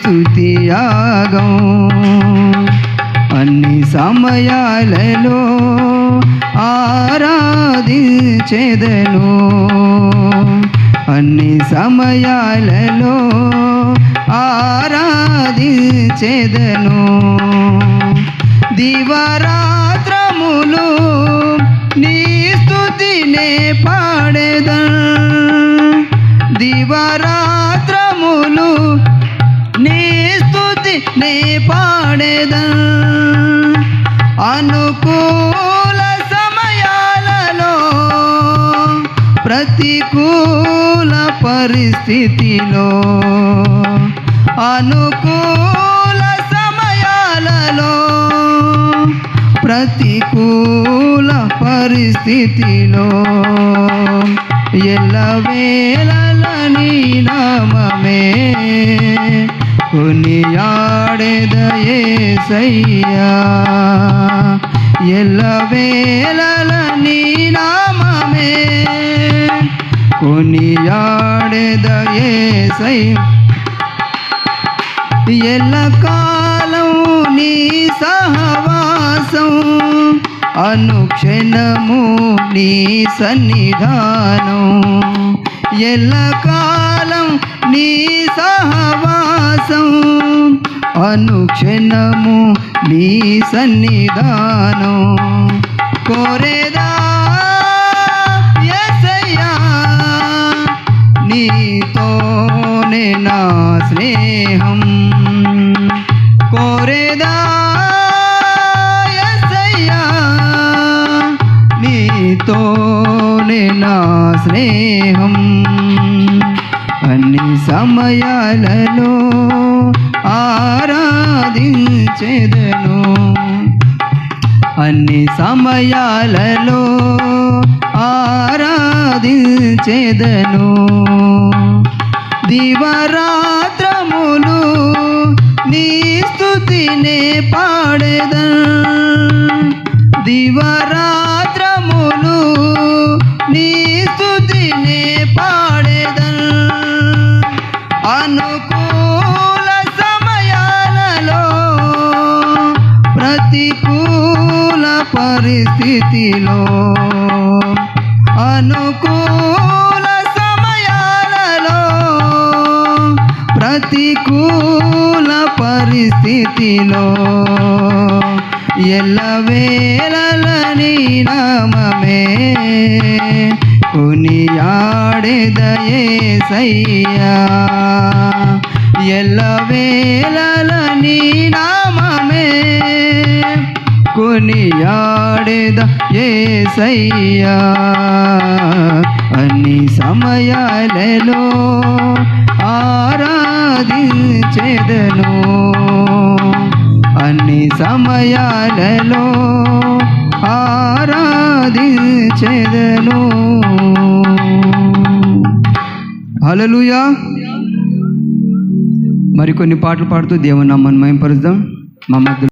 స్తుతియాగం అన్ని సమయాలలో ఆరాధించెదను, అన్ని సమయాలలో ఆరాధించెదను. దివారాత్రములు నీ స్తుతినే పాడెదను, దివారాత్రములు నీ స్తుతినే పాడెదను. అనుకూల సమయాలలో ప్రతికూల పరిస్థితిలో, అనుకూల సమయాలలో ప్రతికూల పరిస్థితిలో ఎల్లవేళల నీ నామమే కొనియాడెద యేసయ్యా, ఎల్లవేళల నీ నామమే కొనియాడెద యేసయ్యా. ఎల్లకాలం నీ సహవాసం, అనుక్షణము నీ సన్నిధానం, ఎల్లకాలం నీ సహవాసం, అనుక్షణము నీ సన్నిధానం. కోరేదా యేసయ్యా నీతోనే నా స్నేహం, కోరేదా యేసయ్యా నీతోనే నా స్నేహం. అన్ని సమయాలలో ఆరాధించెదను, అన్ని సమయాలలో ఆరాధించెదను. దివారాత్రములు నీ స్తుతినే పాడెదను, దివారాత్రములు నీ స్తుతినే పాడెదను. అనుకూల సమయాలలో ప్రతికూల పరిస్థితిలో, అనుకూల సమయాలలో ప్రతికూల పరిస్థితిలో ఎల్లవేళల నీ నామమే కొనియాడెద యేసయ్యా, ఎల్లవేళల నీ నామమే కొనియాడెద యేసయ్యా. అన్ని సమయాలలో ఆరాధించెదను, అన్ని సమయాలలో ఆరాధించెదను. హల్లెలూయా. మరికొన్ని పాటలు పాడుతూ దేవుని నామాన్ని మహిమపరుద్దాం. మా మధ్య